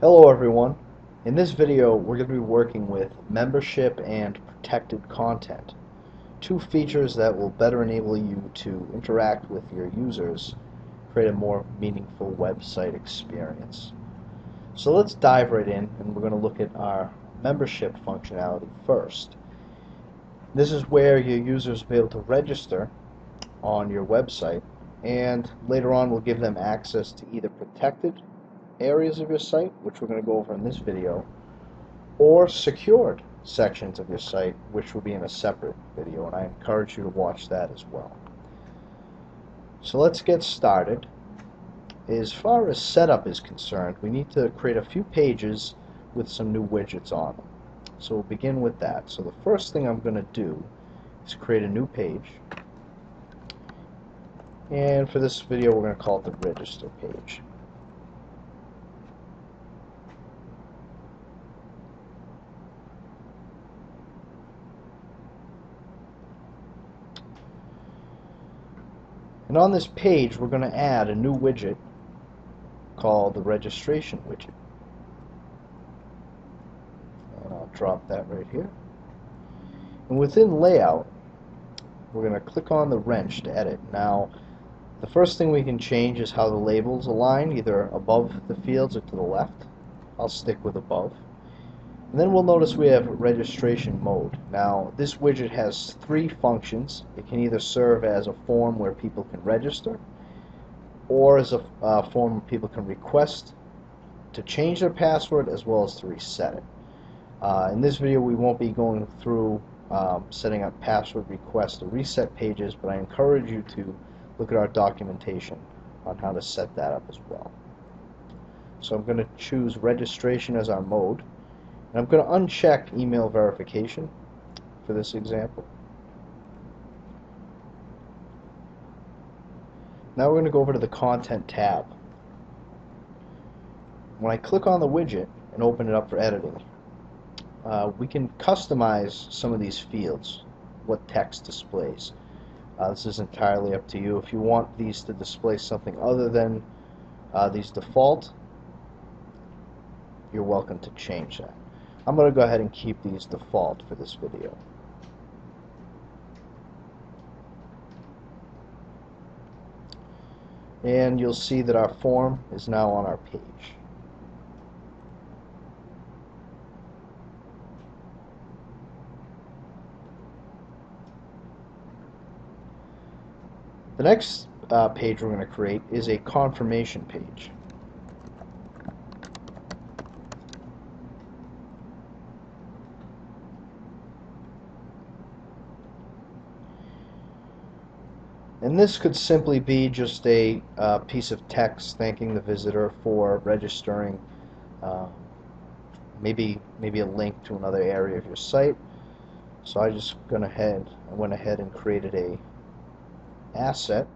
Hello everyone. In this video we're going to be working with membership and protected content, two features that will better enable you to interact with your users, create a more meaningful website experience. So let's dive right in, and we're going to look at our membership functionality first. This is where your users will be able to register on your website, and later on we'll give them access to either protected areas of your site, which we're going to go over in this video, or secured sections of your site, which will be in a separate video, and I encourage you to watch that as well. So let's get started. As far as setup is concerned, we need to create a few pages with some new widgets on them. So we'll begin with that. So the first thing I'm going to do is create a new page, and for this video we're going to call it the register page. And on this page we're going to add a new widget called the registration widget. And I'll drop that right here. And within layout we're going to click on the wrench to edit. Now the first thing we can change is how the labels align, either above the fields or to the left. I'll stick with above. And then we'll notice we have registration mode. Now this widget has three functions. It can either serve as a form where people can register, or as a form where people can request to change their password as well as to reset it. In this video we won't be going through setting up password request or reset pages, but I encourage you to look at our documentation on how to set that up as well. So I'm going to choose registration as our mode. And I'm going to uncheck email verification for this example. Now we're going to go over to the Content tab. When I click on the widget and open it up for editing, we can customize some of these fields, what text displays. This is entirely up to you. If you want these to display something other than these default, you're welcome to change that. I'm going to go ahead and keep these default for this video. And you'll see that our form is now on our page. The next page we're going to create is a confirmation page. And this could simply be just a piece of text thanking the visitor for registering, maybe a link to another area of your site. So I went ahead and created a asset,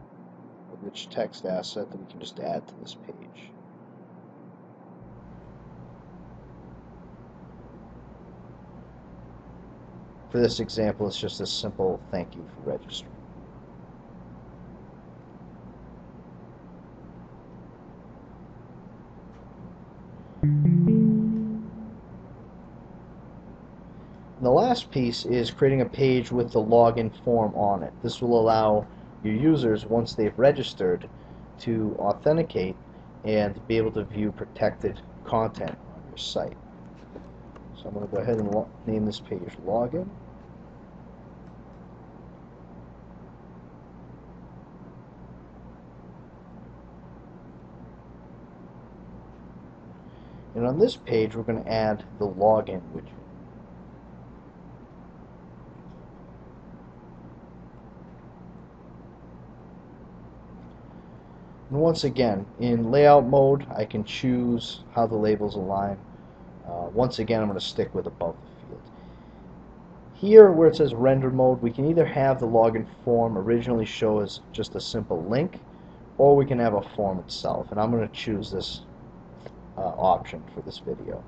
a rich text asset that we can just add to this page. For this example, it's just a simple thank you for registering. The last piece is creating a page with the login form on it. This will allow your users, once they've registered, to authenticate and be able to view protected content on your site. So I'm going to go ahead and name this page Login. And on this page we're going to add the login widget. And once again, in layout mode, I can choose how the labels align. Once again, I'm going to stick with above the field. Here, where it says render mode, we can either have the login form originally show as just a simple link, or we can have a form itself. And I'm going to choose this option for this video.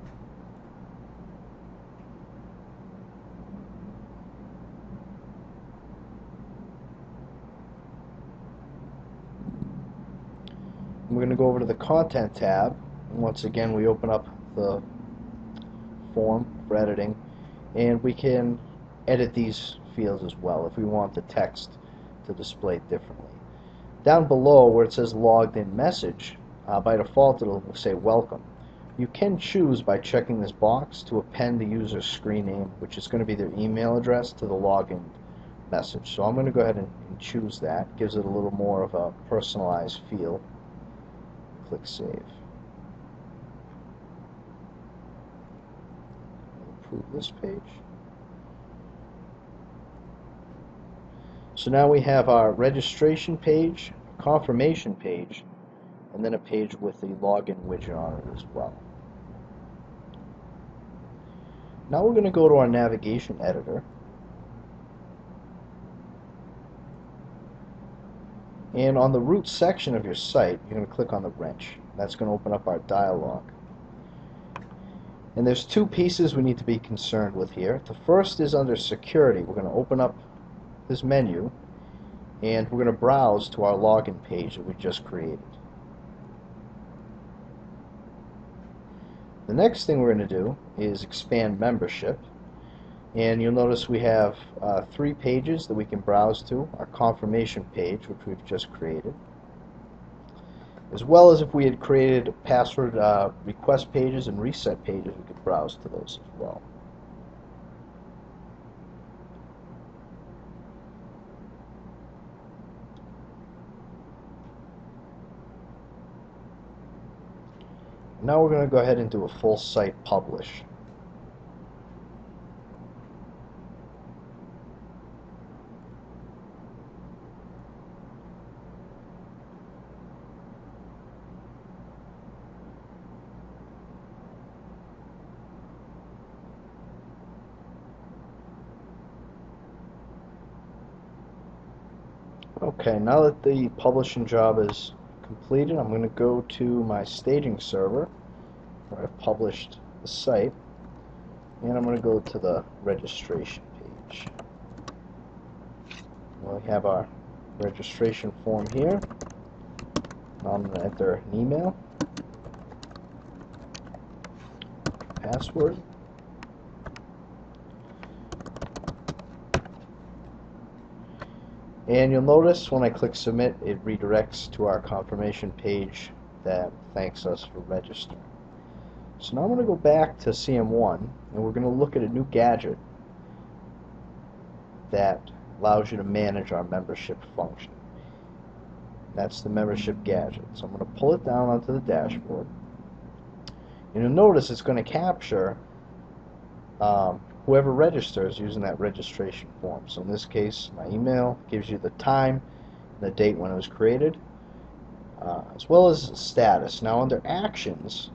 We're going to go over to the Content tab, and once again we open up the form for editing, and we can edit these fields as well if we want the text to display differently. Down below where it says logged in message, by default it'll say welcome. You can choose by checking this box to append the user's screen name, which is going to be their email address, to the login message. So I'm going to go ahead and choose that. Gives it a little more of a personalized feel. Click Save. Approve this page. So now we have our registration page, confirmation page, and then a page with the login widget on it as well. Now we're going to go to our navigation editor, and on the root section of your site you're going to click on the wrench. That's going to open up our dialog. And there's two pieces we need to be concerned with here. The first is under security. We're going to open up this menu and we're going to browse to our login page that we just created. The next thing we're going to do is expand membership, and you'll notice we have 3 pages that we can browse to. Our confirmation page, which we've just created, as well as if we had created password request pages and reset pages, we could browse to those as well. Now we're going to go ahead and do a full site publish. Okay, now that the publishing job is completed, I'm going to go to my staging server where I've published the site, and I'm going to go to the registration page. We have our registration form here. Now I'm going to enter an email, password, and you'll notice when I click submit it redirects to our confirmation page that thanks us for registering. So now I'm going to go back to CM1 and we're going to look at a new gadget that allows you to manage our membership function. That's the membership gadget. So I'm going to pull it down onto the dashboard. And you'll notice it's going to capture whoever registers using that registration form. So in this case, my email gives you the time and the date when it was created, as well as status. Now under actions,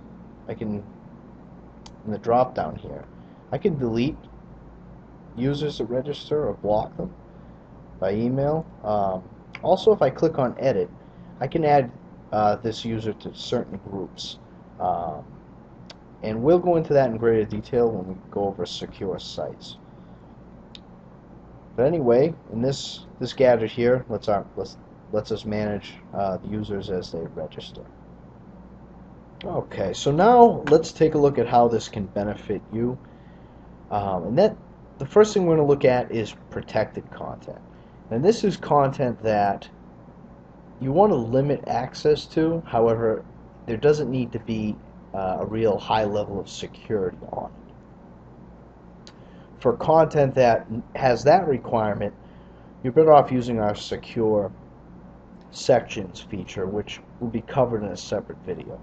I can, in the drop down here, I can delete users that register or block them by email. Also, if I click on edit, I can add this user to certain groups. And we'll go into that in greater detail when we go over secure sites. But anyway, in this gadget here, lets us manage the users as they register. Okay, so now let's take a look at how this can benefit you. And the first thing we're going to look at is protected content. And this is content that you want to limit access to. However, there doesn't need to be a real high level of security on it. For content that has that requirement, you're better off using our secure sections feature, which will be covered in a separate video.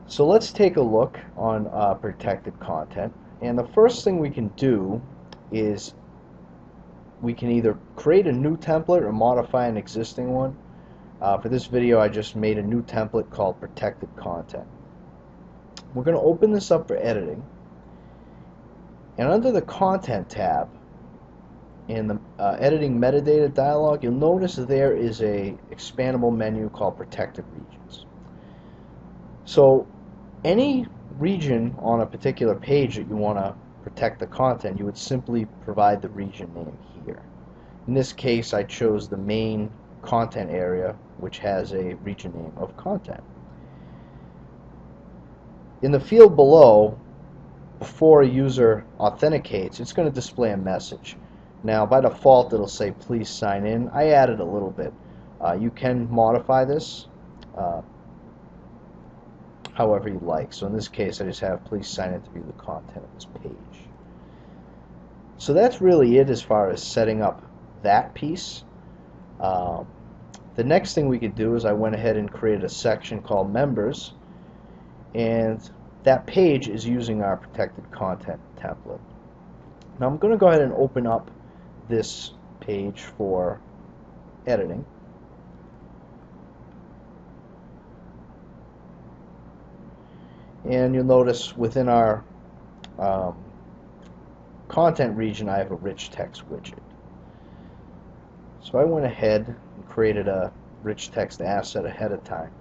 So let's take a look on protected content, and the first thing we can do is we can either create a new template or modify an existing one. For this video I just made a new template called protected content. We're going to open this up for editing, and under the content tab in the editing metadata dialog, you'll notice that there is a expandable menu called protected regions. So any region on a particular page that you want to protect the content, you would simply provide the region name here. In this case I chose the main content area, which has a region name of content. in the field below, before a user authenticates, it's going to display a message. Now, by default, it'll say please sign in. I added a little bit. You can modify this however you like. So in this case, I just have please sign in to view the content of this page. So that's really it as far as setting up that piece. The next thing we could do is I went ahead and created a section called members, and that page is using our protected content template. Now I'm going to go ahead and open up this page for editing. And you'll notice within our content region I have a rich text widget. So I went ahead and created a rich text asset ahead of time.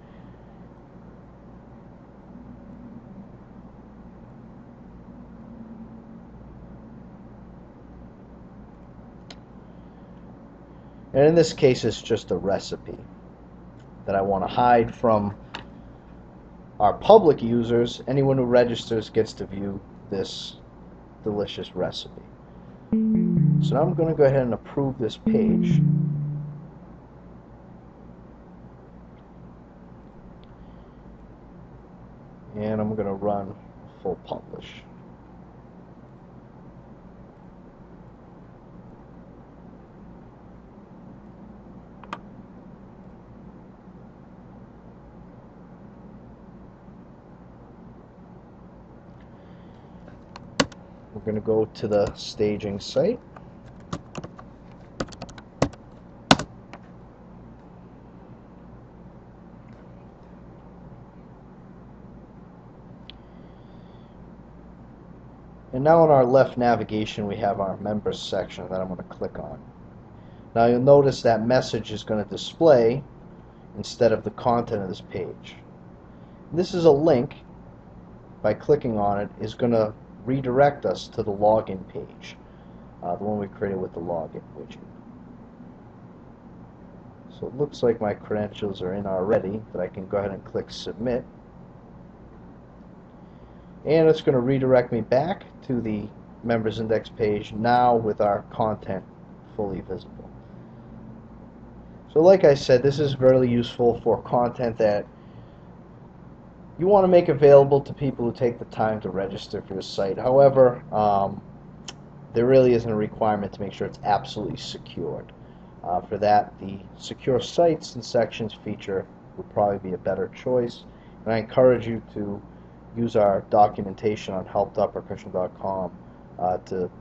And in this case, it's just a recipe that I want to hide from our public users. Anyone who registers gets to view this delicious recipe. So now I'm going to go ahead and approve this page. And I'm going to run full publish. We're going to go to the staging site. And now in our left navigation we have our members section that I'm going to click on. Now you'll notice that message is going to display instead of the content of this page. This is a link. By clicking on it is going to redirect us to the login page, the one we created with the login widget. So it looks like my credentials are in already, but I can go ahead and click submit. And it's going to redirect me back to the members index page, now with our content fully visible. So like I said, this is really useful for content that you want to make available to people who take the time to register for your site. However, there really isn't a requirement to make sure it's absolutely secured. For that, the secure sites and sections feature would probably be a better choice. And I encourage you to use our documentation on help.percussion.com to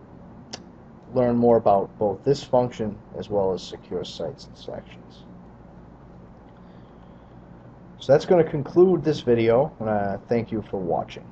learn more about both this function as well as secure sites and sections. So that's going to conclude this video, and thank you for watching.